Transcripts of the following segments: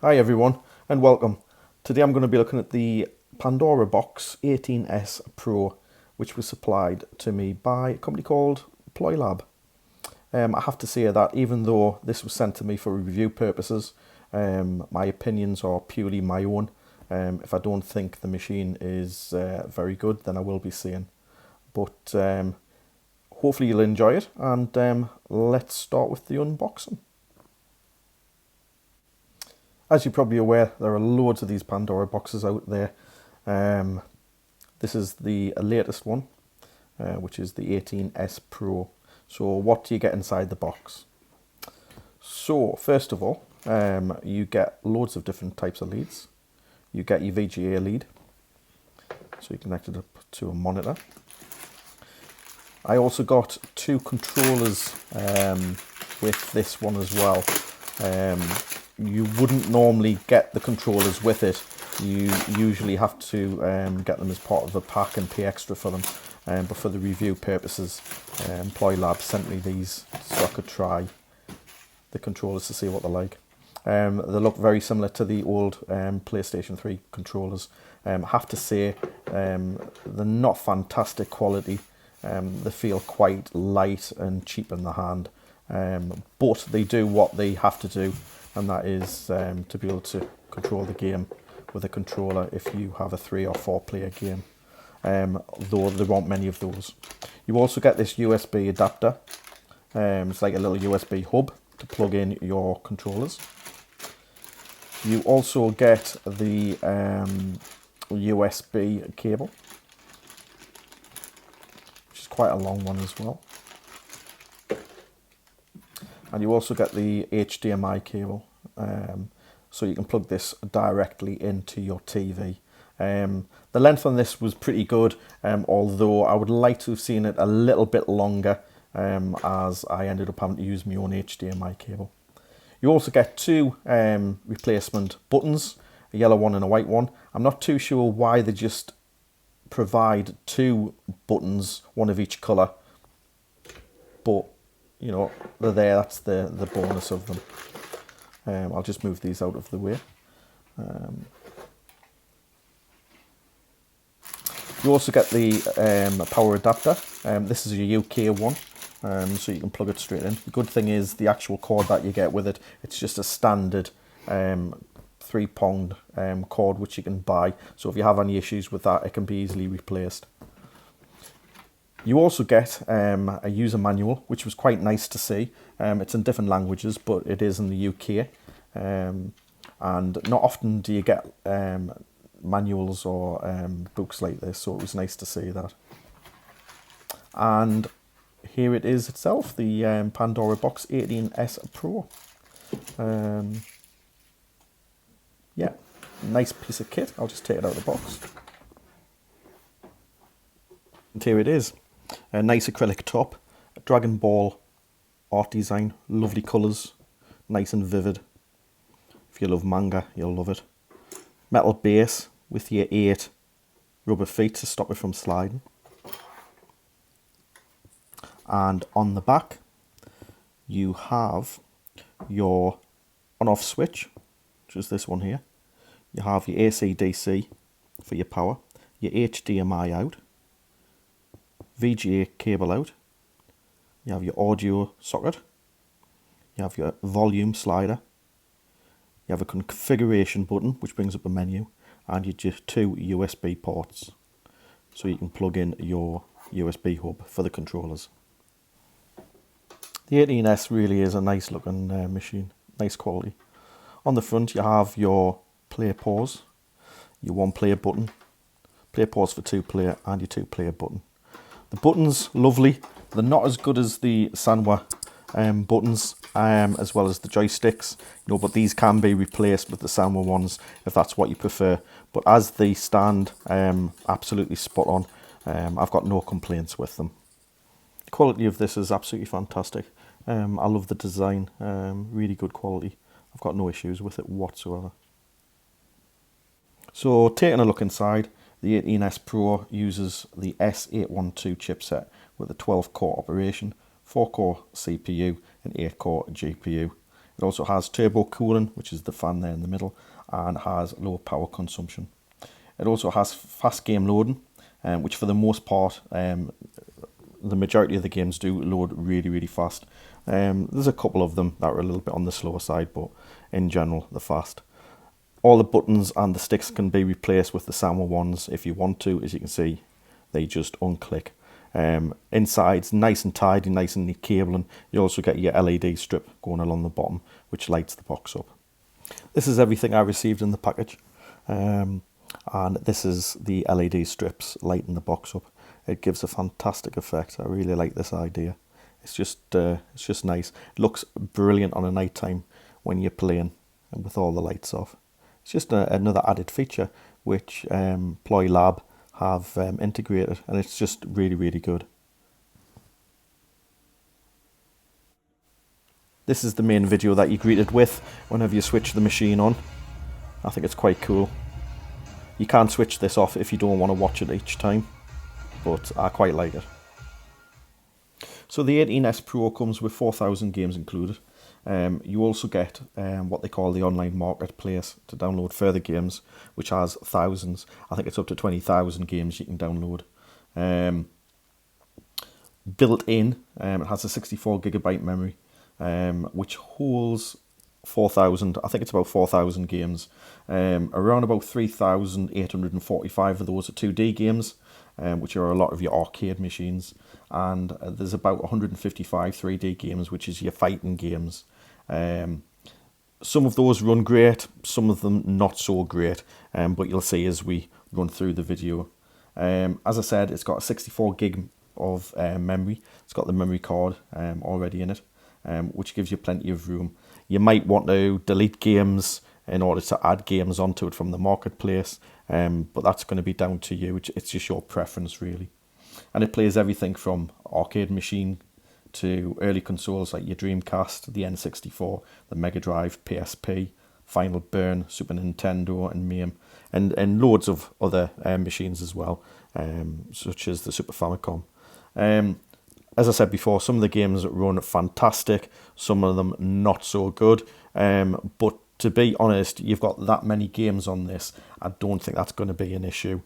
Hi everyone and welcome. Today I'm going to be looking at the Pandora Box 18S Pro, which was supplied to me by a company called Ploylab. I have to say that even though this was sent to me for review purposes, my opinions are purely my own. If I don't think the machine is very good, then I will be saying. But hopefully you'll enjoy it, and let's start with the unboxing. As you're probably aware, there are loads of these Pandora boxes out there. This is the latest one, which is the 18S Pro. So what do you get inside the box? So first of all, you get loads of different types of leads. You get your VGA lead, so you connect it up to a monitor. I also got two controllers with this one as well. You wouldn't normally get the controllers with it. You usually have to get them as part of a pack and pay extra for them. But for the review purposes, Ploylab sent me these so I could try the controllers to see what they're like. They look very similar to the old PlayStation 3 controllers. I have to say, they're not fantastic quality. They feel quite light and cheap in the hand. But they do what they have to do, and that is to be able to control the game with a controller if you have a 3 or 4 player game, though there aren't many of those. You also get this USB adapter. It's like a little USB hub to plug in your controllers. You also get the USB cable, which is quite a long one as well. And you also get the HDMI cable, so you can plug this directly into your TV. The length on this was pretty good, although I would like to have seen it a little bit longer, as I ended up having to use my own HDMI cable. You also get two replacement buttons, a yellow one and a white one. I'm not too sure why they just provide two buttons, one of each colour, but you know, they're there. That's the bonus of them. I'll just move these out of the way. You also get the power adapter. This is a UK one, so you can plug it straight in. The good thing is the actual cord that you get with it, it's just a standard 3-pronged cord which you can buy. So if you have any issues with that, it can be easily replaced. You also get a user manual, which was quite nice to see. It's in different languages, but it is in the UK. And not often do you get manuals or books like this, so it was nice to see that. And here it is itself, the Pandora Box 18S Pro. Yeah, nice piece of kit. I'll just take it out of the box. And here it is. A nice acrylic top, a Dragon Ball art design, lovely colours, nice and vivid. If you love manga, you'll love it. Metal base with your 8 rubber feet to stop it from sliding. And on the back, you have your on-off switch, which is this one here. You have your AC/DC for your power, your HDMI out, VGA cable out, you have your audio socket, you have your volume slider, you have a configuration button which brings up a menu, and you just 2 USB ports, so you can plug in your USB hub for the controllers. The 18S really is a nice looking machine, nice quality. On the front you have your play pause, your 1-player button, play pause for 2-player, and your 2-player button. The buttons, lovely. They're not as good as the Sanwa buttons, as well as the joysticks, you know, but these can be replaced with the Sanwa ones if that's what you prefer. But as they stand, absolutely spot on. I've got no complaints with them. The quality of this is absolutely fantastic. I love the design, really good quality. I've got no issues with it whatsoever. So taking a look inside, the 18S Pro uses the S812 chipset with a 12-core operation, 4-core CPU and 8-core GPU. It also has turbo cooling, which is the fan there in the middle, and has low power consumption. It also has fast game loading, which for the most part, the majority of the games do load really, really fast. There's a couple of them that are a little bit on the slower side, but in general, they're fast. All the buttons and the sticks can be replaced with the Sama ones if you want to. As you can see, they just unclick. Inside's nice and tidy, nice and neat cabling. You also get your LED strip going along the bottom, which lights the box up. This is everything I received in the package. And this is the LED strips lighting the box up. It gives a fantastic effect. I really like this idea. It's just nice. It looks brilliant on a night time when you're playing and with all the lights off. It's just another added feature which Ploy Lab have integrated, and it's just really, really good. This is the main video that you're greeted with whenever you switch the machine on. I think it's quite cool. You can switch this off if you don't want to watch it each time, but I quite like it. So the 18S Pro comes with 4,000 games included. You also get what they call the online marketplace to download further games, which has thousands. I think it's up to 20,000 games you can download. Built in, it has a 64GB memory, which holds 4,000, I think it's about 4,000 games. Around about 3,845 of those are 2D games, which are a lot of your arcade machines. And there's about 155 3D games, which is your fighting games. Some of those run great, some of them not so great, but you'll see as we run through the video. As I said, it's got a 64GB of memory. It's got the memory card already in it, which gives you plenty of room. You might want to delete games in order to add games onto it from the marketplace, but that's going to be down to you. It's just your preference, really. And it plays everything from arcade machine to early consoles like your Dreamcast, the N64, the Mega Drive, PSP, Final Burn, Super Nintendo, and MAME, and loads of other machines as well, such as the Super Famicom. As I said before, some of the games run fantastic, some of them not so good, but to be honest, you've got that many games on this, I don't think that's going to be an issue.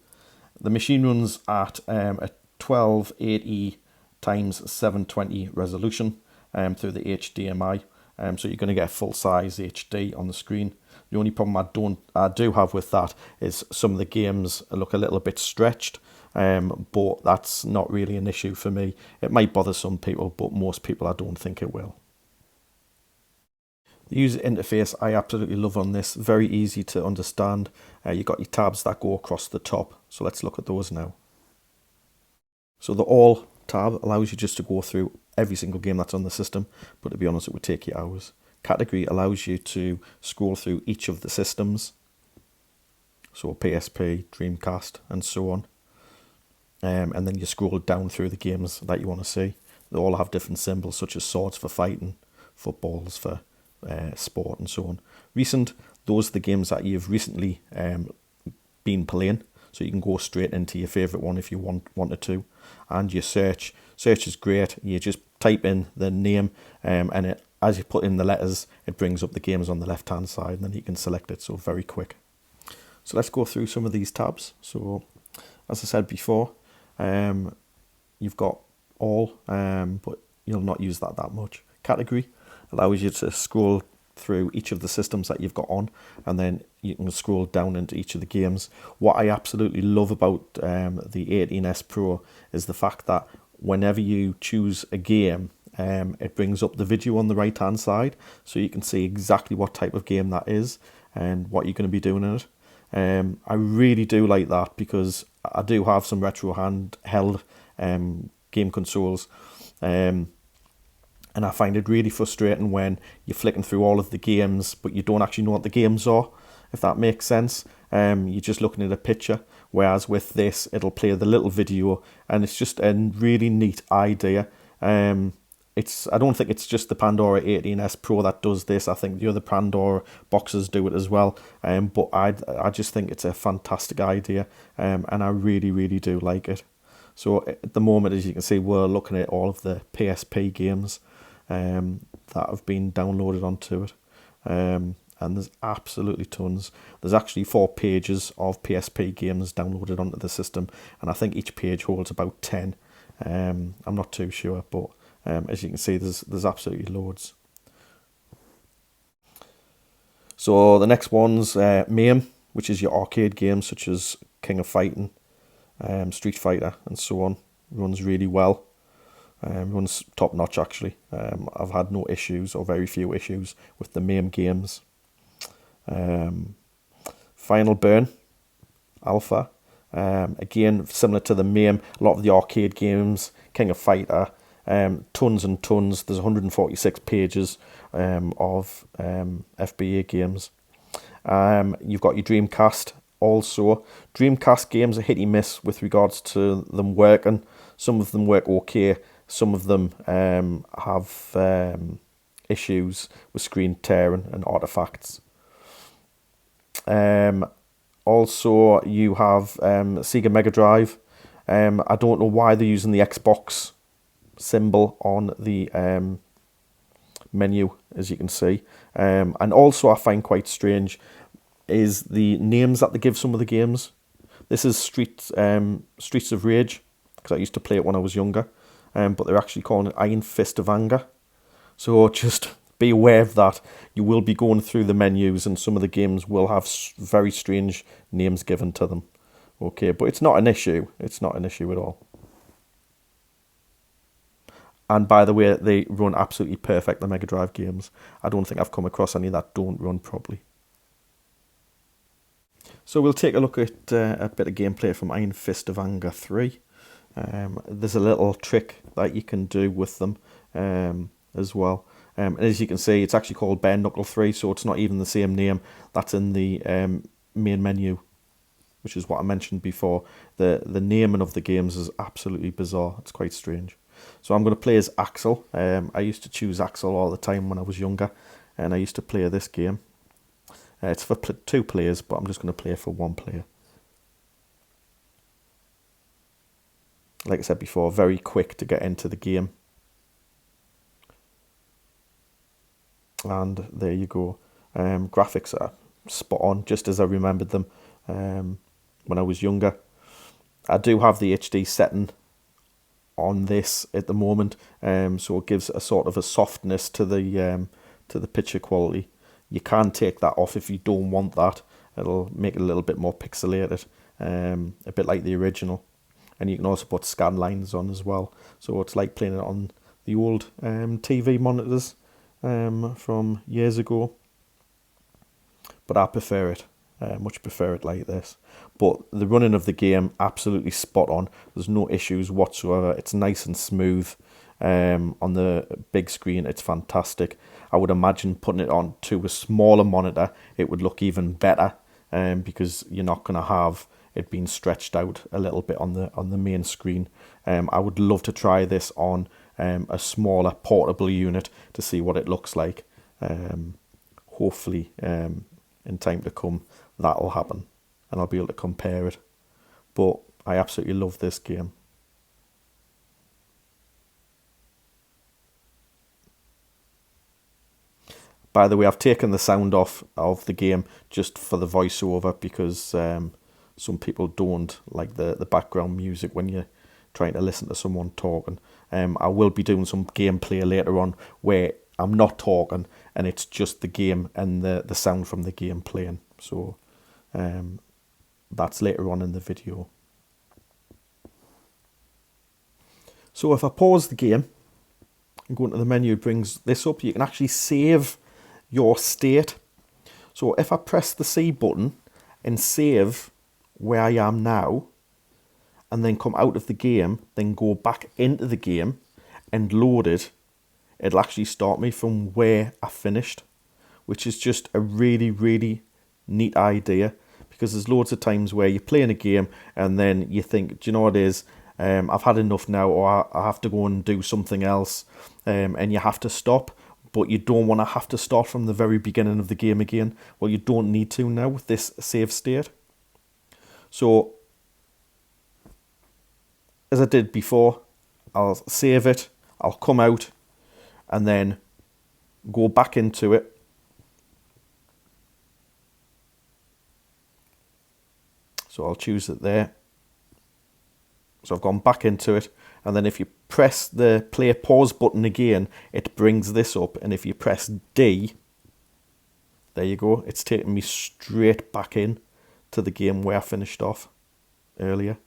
The machine runs at a 1280 times 720 resolution through the HDMI, so you're going to get full-size HD on the screen. The only problem I do have with that is some of the games look a little bit stretched, but that's not really an issue for me. It might bother some people, but most people I don't think it will. The user interface I absolutely love on this, very easy to understand. You've got your tabs that go across the top, so let's look at those now. So the All tab allows you just to go through every single game that's on the system, but to be honest, it would take you hours. Category allows you to scroll through each of the systems, so PSP, Dreamcast, and so on. And then you scroll down through the games that you want to see. They all have different symbols, such as swords for fighting, footballs for sport, and so on. Recent, those are the games that you've recently been playing. So you can go straight into your favourite one if you wanted to. And your search is great. You just type in the name, and as you put in the letters, it brings up the games on the left hand side, and then you can select it, so very quick. So let's go through some of these tabs. So as I said before, you've got All, but you'll not use that much. Category allows you to scroll through each of the systems that you've got on, and then you can scroll down into each of the games. What I absolutely love about the 18S Pro is the fact that whenever you choose a game, it brings up the video on the right hand side, so you can see exactly what type of game that is and what you're going to be doing in it. I really do like that, because I do have some retro handheld game consoles, and I find it really frustrating when you're flicking through all of the games, but you don't actually know what the games are, if that makes sense. You're just looking at a picture, whereas with this, it'll play the little video, and it's just a really neat idea. I don't think it's just the Pandora 18S Pro that does this. I think the other Pandora boxes do it as well. But I just think it's a fantastic idea, and I really, really do like it. So at the moment, as you can see, we're looking at all of the PSP games that have been downloaded onto it. And there's absolutely tons. There's actually 4 pages of PSP games downloaded onto the system, and I think each page holds about 10. I'm not too sure, but as you can see, there's absolutely loads. So the next one's MAME, which is your arcade games such as King of Fighting, Street Fighter, and so on. Runs really well. Runs top notch actually. I've had no issues or very few issues with the MAME games. Final Burn Alpha. Again, similar to the MAME, a lot of the arcade games, King of Fighter, tons and tons. There's 146 pages of FBA games. You've got your Dreamcast also. Dreamcast games are hit and miss with regards to them working. Some of them work okay. Some of them have issues with screen tearing and artifacts. Also, you have Sega Mega Drive. I don't know why they're using the Xbox symbol on the menu, as you can see. And also, I find quite strange is the names that they give some of the games. This is Streets of Rage, because I used to play it when I was younger. But they're actually calling it Iron Fist of Anger. So just be aware of that. You will be going through the menus, and some of the games will have very strange names given to them. Okay, but it's not an issue. It's not an issue at all. And by the way, they run absolutely perfect, the Mega Drive games. I don't think I've come across any that don't run properly. So we'll take a look at a bit of gameplay from Iron Fist of Anger 3. There's a little trick that you can do with them as well. And as you can see, it's actually called Bare Knuckle 3, so it's not even the same name that's in the main menu, which is what I mentioned before. The naming of the games is absolutely bizarre. It's quite strange. So I'm going to play as Axel. I used to choose Axel all the time when I was younger, and I used to play this game. It's for 2 players, but I'm just going to play for 1 player. Like I said before, very quick to get into the game. And there you go. Graphics are spot on, just as I remembered them when I was younger. I do have the HD setting on this at the moment, so it gives a sort of a softness to the picture quality. You can take that off if you don't want that. It'll make it a little bit more pixelated, a bit like the original. And you can also put scan lines on as well. So it's like playing it on the old TV monitors from years ago. But I prefer it, much prefer it like this. But the running of the game, absolutely spot on. There's no issues whatsoever. It's nice and smooth. On the big screen, it's fantastic. I would imagine putting it on to a smaller monitor, it would look even better, because you're not going to have it being stretched out a little bit on the main screen. I would love to try this on a smaller portable unit to see what it looks like. Hopefully, in time to come, that'll happen, and I'll be able to compare it. But I absolutely love this game. By the way, I've taken the sound off of the game just for the voiceover, because some people don't like the background music when you're trying to listen to someone talking. I will be doing some gameplay later on where I'm not talking and it's just the game and the sound from the game playing. So that's later on in the video. So if I pause the game and go into the menu, it brings this up. You can actually save your state. So if I press the C button and save where I am now, and then come out of the game, then go back into the game and load it, it'll actually start me from where I finished, which is just a really, really neat idea, because there's loads of times where you're playing a game and then you think, do you know what it is? I've had enough now, or I have to go and do something else, and you have to stop. But you don't want to have to start from the very beginning of the game again. Well, you don't need to now with this save state. So, as I did before, I'll save it, I'll come out, and then go back into it, So I'll choose it there. So I've gone back into it, and then if you press the play pause button again, it brings this up, and if you press D, there you go, it's taking me straight back in to the game where I finished off earlier.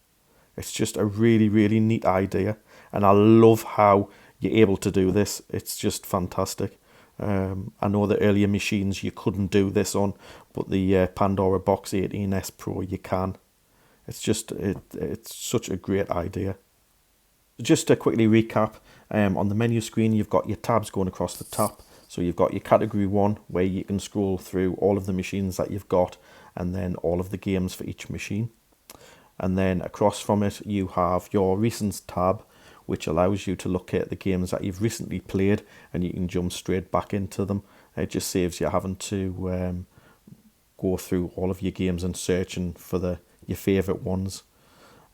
It's just a really, really neat idea, and I love how you're able to do this. It's just fantastic. I know the earlier machines you couldn't do this on, but the Pandora Box 18S Pro you can. It's just, it's such a great idea. Just to quickly recap, on the menu screen you've got your tabs going across the top. So you've got your category 1 where you can scroll through all of the machines that you've got and then all of the games for each machine. And then across from it you have your recents tab, which allows you to look at the games that you've recently played and you can jump straight back into them. It just saves you having to go through all of your games and searching for your favourite ones.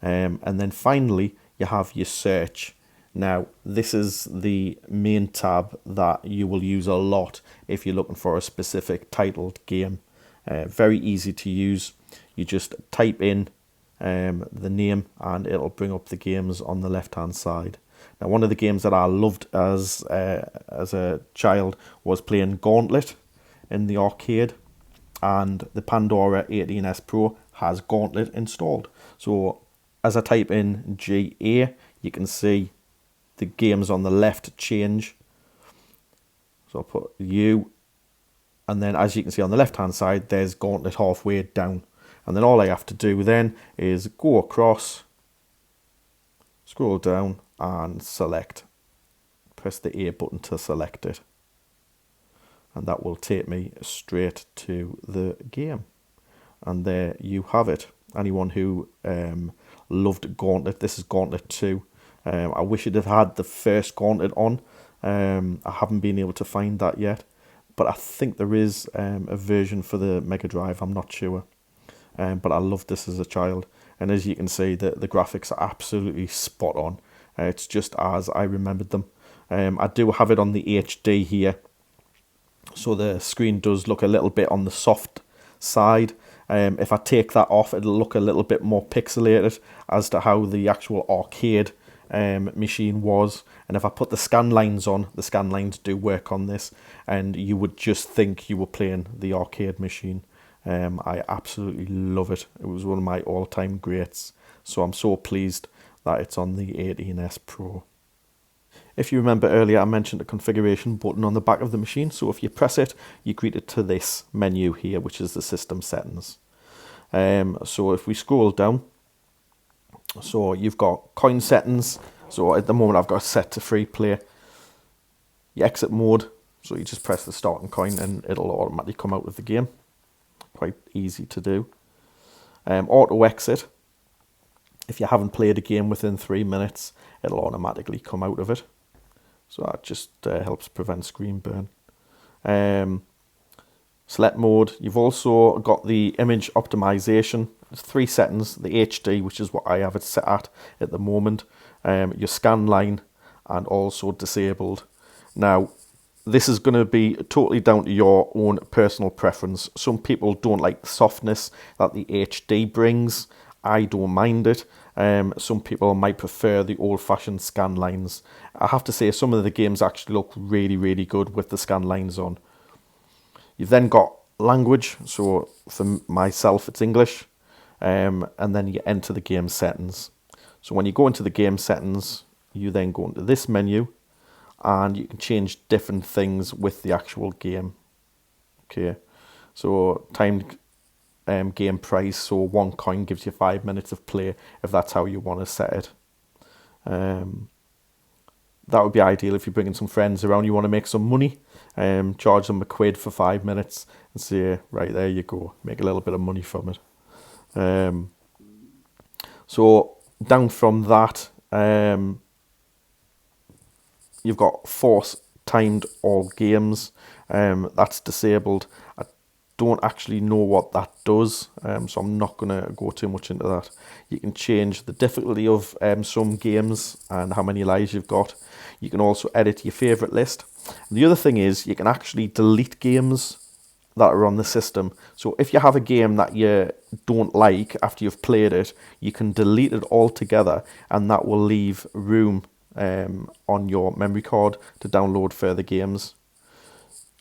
And then finally you have your search. Now this is the main tab that you will use a lot if you're looking for a specific titled game. Very easy to use. You just type in the name and it'll bring up the games on the left hand side. Now one of the games that I loved as a child was playing Gauntlet in the arcade, and the Pandora 18S Pro has Gauntlet installed. So as I type in GA, you can see the games on the left change. So I'll put U, and then as you can see on the left hand side there's Gauntlet halfway down. And then all I have to do then is go across, scroll down and select. Press the A button to select it. And that will take me straight to the game. And there you have it. Anyone who loved Gauntlet, this is Gauntlet 2. I wish it had had the first Gauntlet on. I haven't been able to find that yet. But I think there is a version for the Mega Drive, I'm not sure. But I loved this as a child, and as you can see the graphics are absolutely spot on. It's just as I remembered them. I do have it on the HD here, so the screen does look a little bit on the soft side. If I take that off, it'll look a little bit more pixelated as to how the actual arcade machine was. And if I put the scan lines on, the scan lines do work on this, and you would just think you were playing the arcade machine. I absolutely love it. It was one of my all-time greats. So I'm so pleased that it's on the 18S Pro. If you remember earlier, I mentioned a configuration button on the back of the machine. So if you press it, you're greeted to this menu here, which is the system settings. So if we scroll down, so you've got coin settings. So at the moment I've got set to free play. Your exit mode, so you just press the starting coin and it'll automatically come out of the game. Quite easy to do. Auto exit. If you haven't played a game within 3 minutes, it'll automatically come out of it. So that just helps prevent screen burn. Select mode. You've also got the image optimization. There's 3 settings. The HD, which is what I have it set at the moment. Your scan line, and also disabled. Now, this is going to be totally down to your own personal preference. Some people don't like the softness that the HD brings. I don't mind it. Some people might prefer the old-fashioned scan lines. I have to say some of the games actually look really, really good with the scan lines on. You've then got language. So for myself, it's English. And then you enter the game settings. So when you go into the game settings, you then go into this menu, and you can change different things with the actual game. Okay, so timed game price, so 1 coin gives you 5 minutes of play if that's how you want to set it. That would be ideal if you're bringing some friends around, you want to make some money. Charge them £1 for 5 minutes and say, right, there you go, make a little bit of money from it. So down from that, you've got force timed all games. That's disabled. I don't actually know what that does, so I'm not going to go too much into that. You can change the difficulty of some games and how many lives you've got. You can also edit your favourite list. And the other thing is you can actually delete games that are on the system. So if you have a game that you don't like after you've played it, you can delete it altogether, and that will leave room on your memory card to download further games.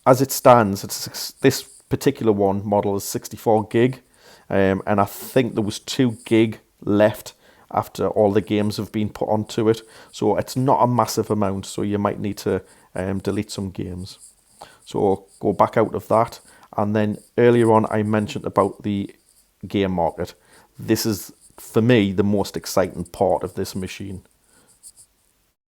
As it stands, this particular one model is 64 gig, and I think there was 2 gig left after all the games have been put onto it. So it's not a massive amount, so you might need to delete some games. So go back out of that. And then earlier on, I mentioned about the game market. This is, for me, the most exciting part of this machine.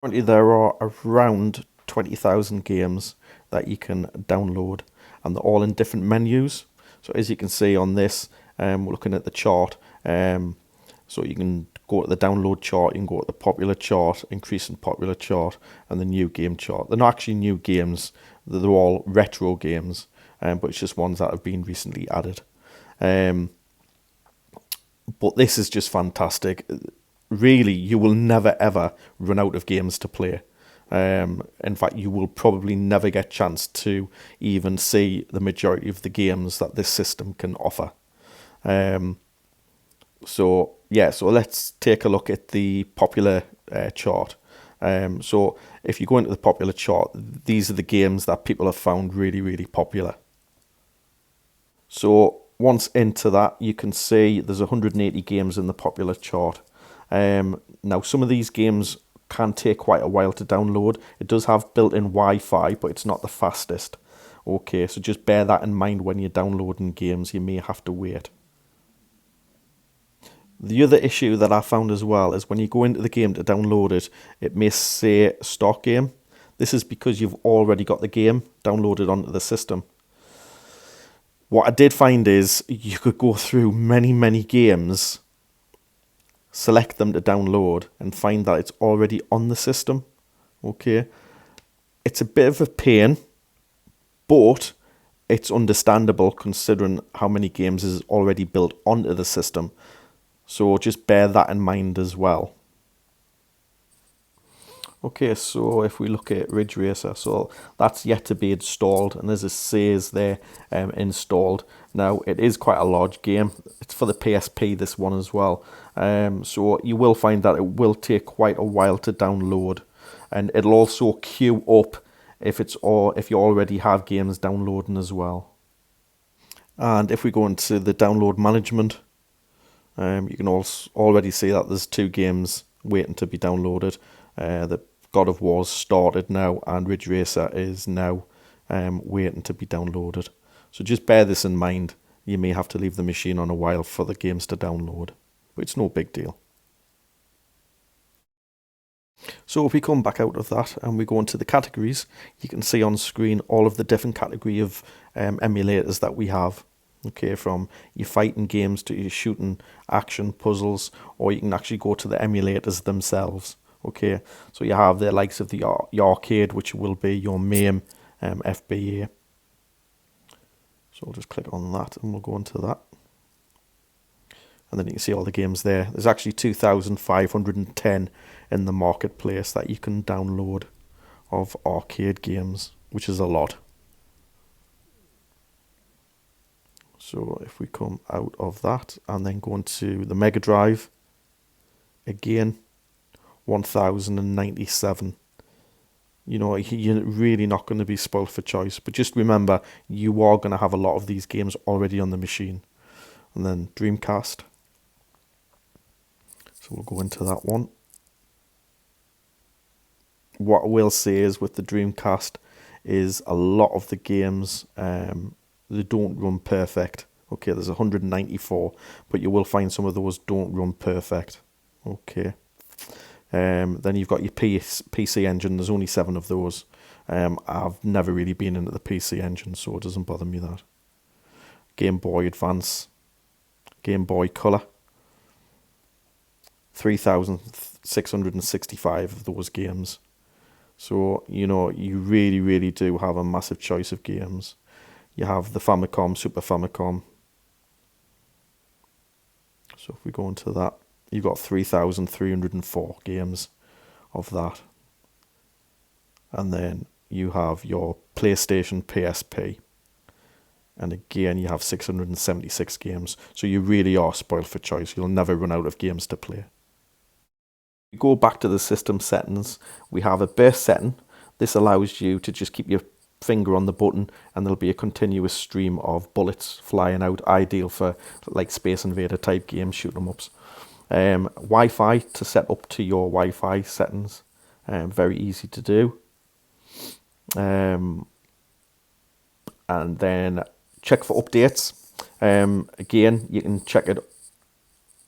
Currently, there are around 20,000 games that you can download, and they're all in different menus. So as you can see on this, we're looking at the chart. So you can go to the download chart, you can go to the popular chart, increasing popular chart, and the new game chart. They're not actually new games, they're all retro games, but it's just ones that have been recently added. But this is just fantastic. Really, you will never ever run out of games to play. In fact, you will probably never get a chance to even see the majority of the games that this system can offer. So let's take a look at the popular chart. So if you go into the popular chart, these are the games that people have found really, really popular. So once into that, you can see there's 180 games in the popular chart. Now, some of these games can take quite a while to download. It does have built-in Wi-Fi, but it's not the fastest. Okay, so just bear that in mind when you're downloading games. You may have to wait. The other issue that I found as well is when you go into the game to download it, it may say stock game. This is because you've already got the game downloaded onto the system. What I did find is you could go through many, many games, select them to download, and find that it's already on the system. Okay, it's a bit of a pain, but it's understandable considering how many games is already built onto the system. So just bear that in mind as well. Okay, so if we look at Ridge Racer, so that's yet to be installed, and as it says there, installed. Now, it is quite a large game. It's for the PSP, this one as well. So you will find that it will take quite a while to download, and it'll also queue up if you already have games downloading as well. And if we go into the download management, you can also already see that there's 2 games waiting to be downloaded. The God of War's started now, and Ridge Racer is now waiting to be downloaded. So just bear this in mind. You may have to leave the machine on a while for the games to download, but it's no big deal. So if we come back out of that and we go into the categories, you can see on screen all of the different category of emulators that we have. Okay, from your fighting games to your shooting, action, puzzles, or you can actually go to the emulators themselves. Okay, so you have the likes of the arcade, which will be your main FBA. So I'll just click on that and we'll go into that. And then you can see all the games there. There's actually 2,510 in the marketplace that you can download of arcade games, which is a lot. So if we come out of that and then go into the Mega Drive, again, 1,097. You know, you're really not going to be spoiled for choice. But just remember, you are going to have a lot of these games already on the machine. And then Dreamcast. So we'll go into that one. What I will say is with the Dreamcast is a lot of the games, they don't run perfect. Okay, there's 194, but you will find some of those don't run perfect. Okay. Then you've got your PC Engine. There's only 7 of those. I've never really been into the PC Engine, so it doesn't bother me that. Game Boy Advance, Game Boy Color, 3,665 of those games. So, you know, you really, really do have a massive choice of games. You have the Famicom, Super Famicom. So if we go into that, you've got 3,304 games of that. And then you have your PlayStation PSP. And again, you have 676 games. So you really are spoiled for choice. You'll never run out of games to play. We go back to the system settings. We have a base setting. This allows you to just keep your finger on the button and there'll be a continuous stream of bullets flying out, ideal for like Space Invader type games, shoot 'em ups. Wi-Fi to set up to your Wi-Fi settings. Very easy to do. And then check for updates. Again, you can check it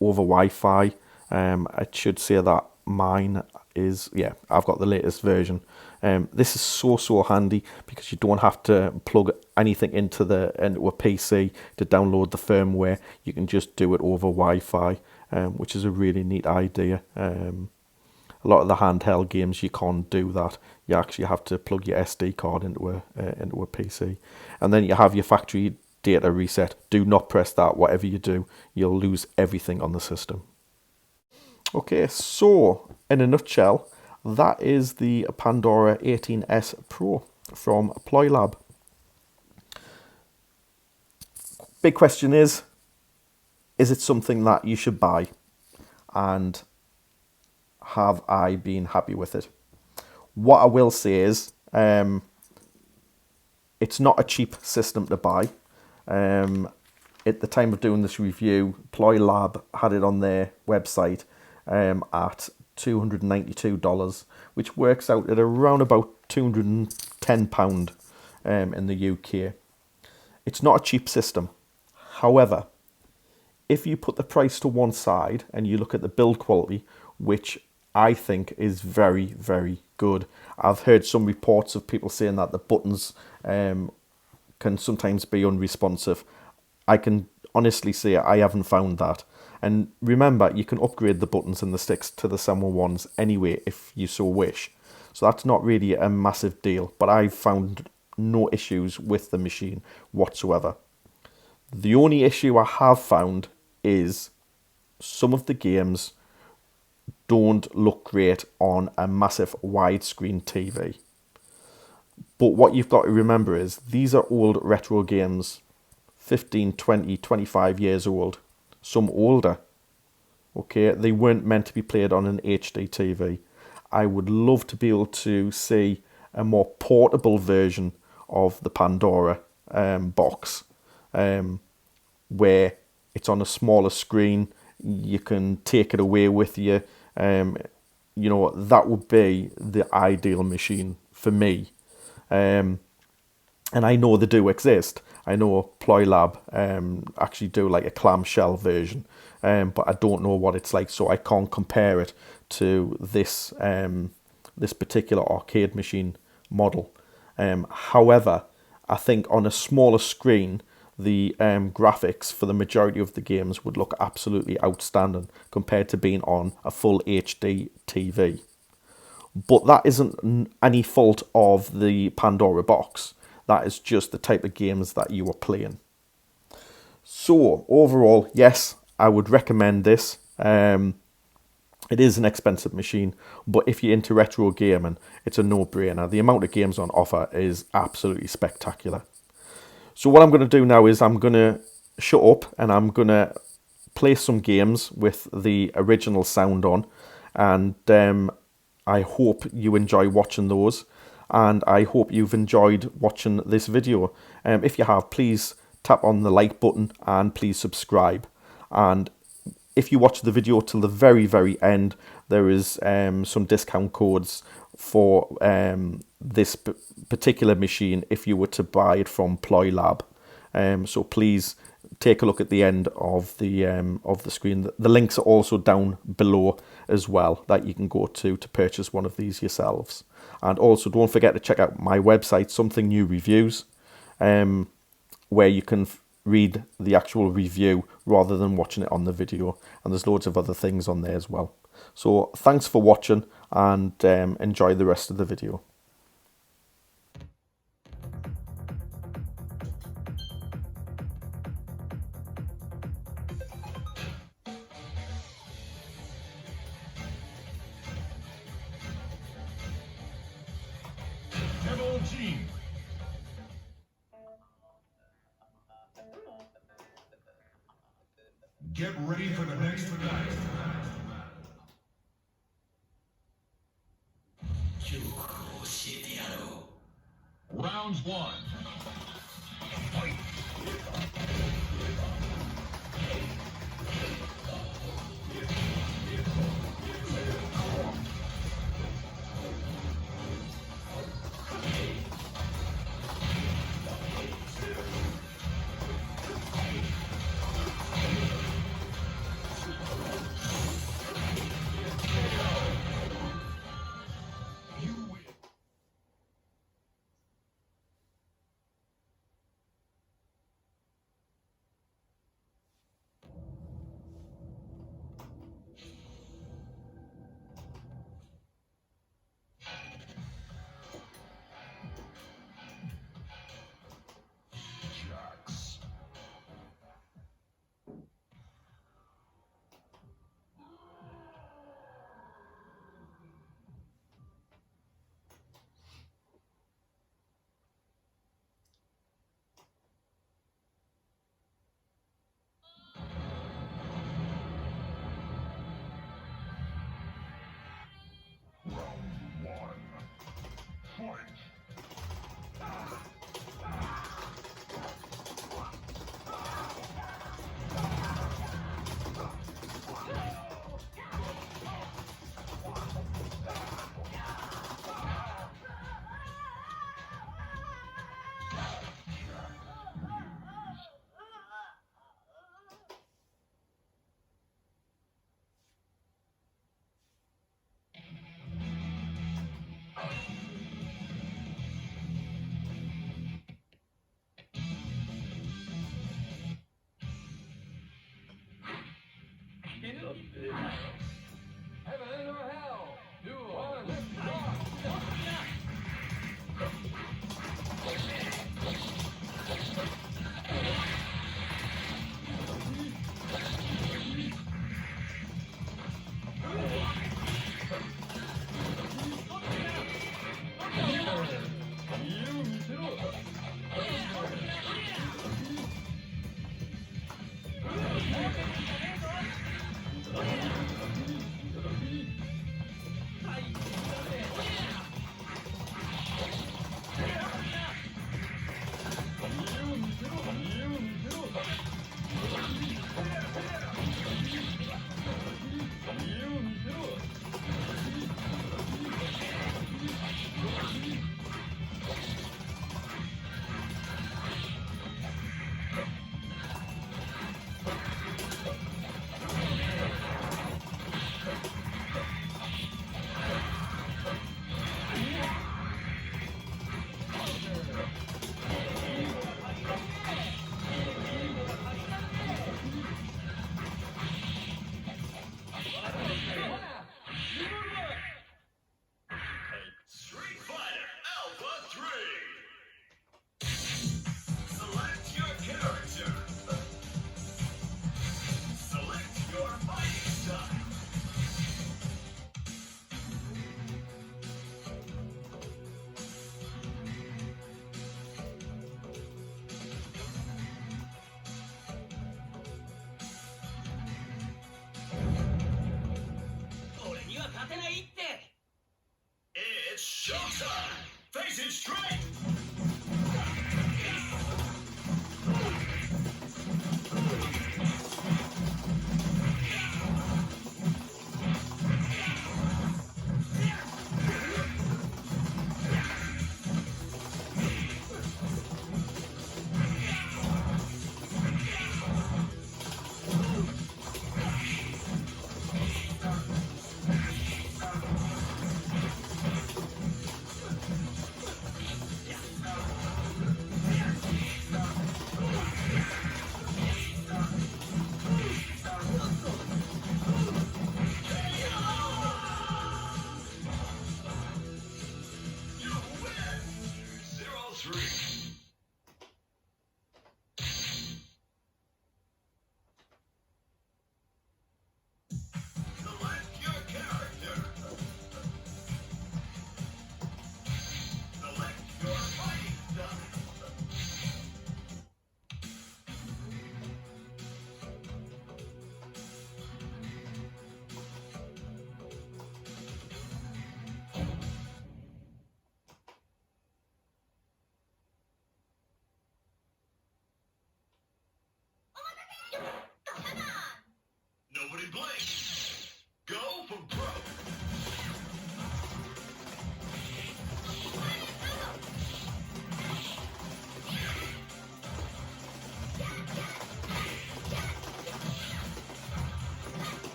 over Wi-Fi. I should say that mine is, yeah, I've got the latest version. This is so handy because you don't have to plug anything into a PC to download the firmware. You can just do it over Wi-Fi, which is a really neat idea. A lot of the handheld games you can't do that. You actually have to plug your SD card into a PC, and then you have your factory data reset. Do not press that. Whatever you do, you'll lose everything on the system. Okay, so in a nutshell, that is the Pandora 18S Pro from Ploy Lab. Big question is it something that you should buy? And have I been happy with it? What I will say is it's not a cheap system to buy. At the time of doing this review, Ploy Lab had it on their website at $292, which works out at around about £210 in the UK. It's not a cheap system. However, if you put the price to one side and you look at the build quality, which I think is very, very good. I've heard some reports of people saying that the buttons can sometimes be unresponsive. I can honestly say I haven't found that. And remember, you can upgrade the buttons and the sticks to the summer ones anyway if you so wish. So that's not really a massive deal, but I've found no issues with the machine whatsoever. The only issue I have found is some of the games don't look great on a massive widescreen TV. But what you've got to remember is these are old retro games, 15, 20, 25 years old, some older. Okay, they weren't meant to be played on an HD TV. I would love to be able to see a more portable version of the Pandora box, where it's on a smaller screen. You can take it away with you. You know, that would be the ideal machine for me. And I know they do exist. I know Ploy Lab actually do like a clamshell version, but I don't know what it's like, so I can't compare it to this this particular arcade machine model. However, I think on a smaller screen, the graphics for the majority of the games would look absolutely outstanding compared to being on a full HD TV. But that isn't any fault of the Pandora box. That is just the type of games that you are playing. So overall, yes, I would recommend this. It is an expensive machine, but if you're into retro gaming, it's a no-brainer. The amount of games on offer is absolutely spectacular. So what I'm going to do now is I'm going to shut up and I'm going to play some games with the original sound on, and I hope you enjoy watching those, and I hope you've enjoyed watching this video. If you have, please tap on the like button and please subscribe. And if you watch the video till the very, very end, there is some discount codes for this particular machine if you were to buy it from Ploy Lab. So please take a look at the end of the screen. The links are also down below as well that you can go to purchase one of these yourselves. And also don't forget to check out my website, Something New Reviews, where you can read the actual review rather than watching it on the video, and there's loads of other things on there as well. So thanks for watching, and enjoy the rest of the video. Double G. Get ready for the next battle. Round one. Fight.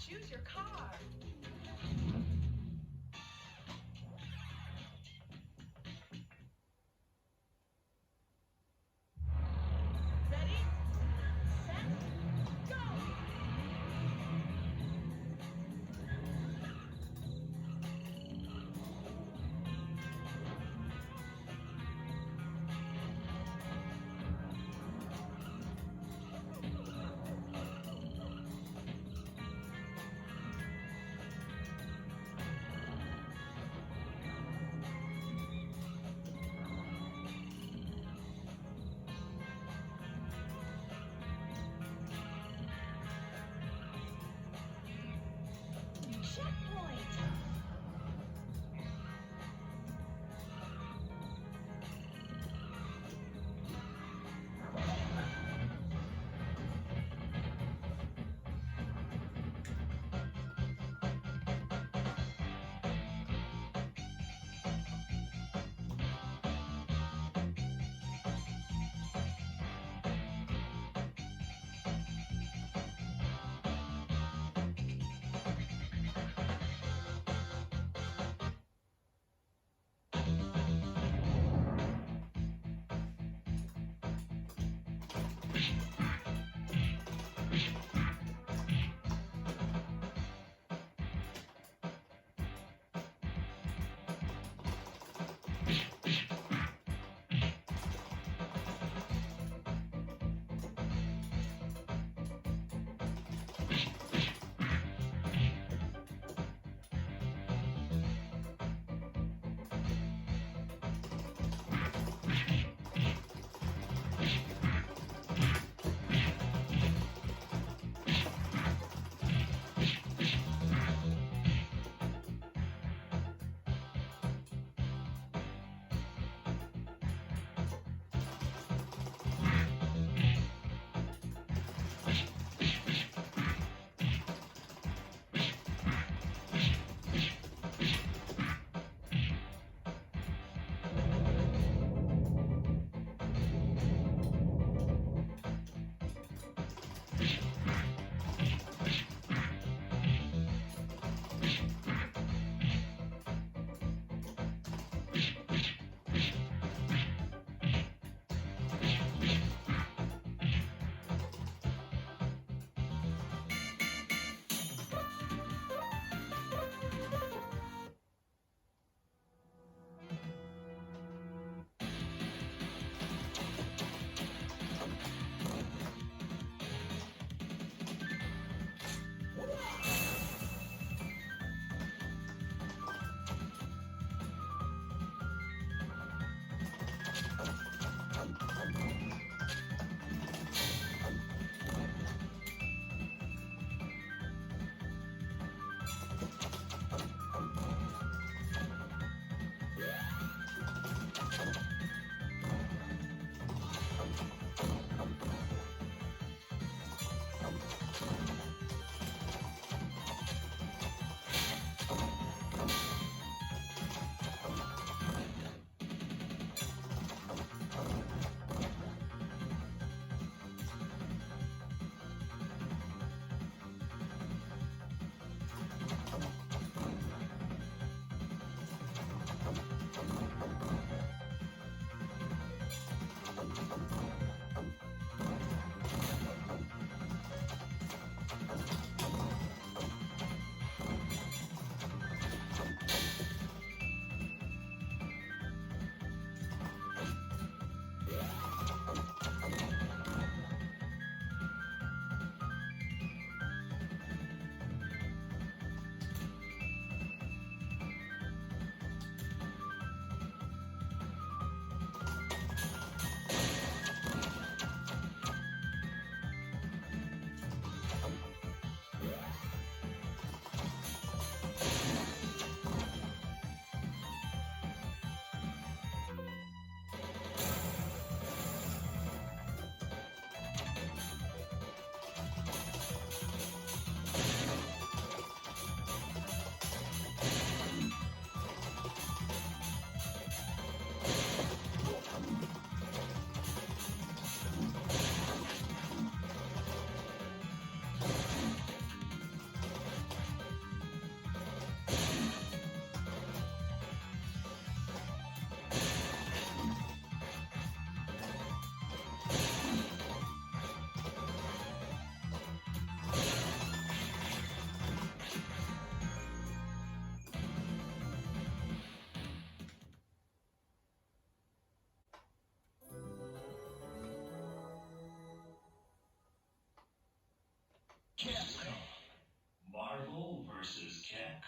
Choose your car. Ready, set, go!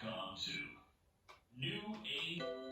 Welcome to New Age.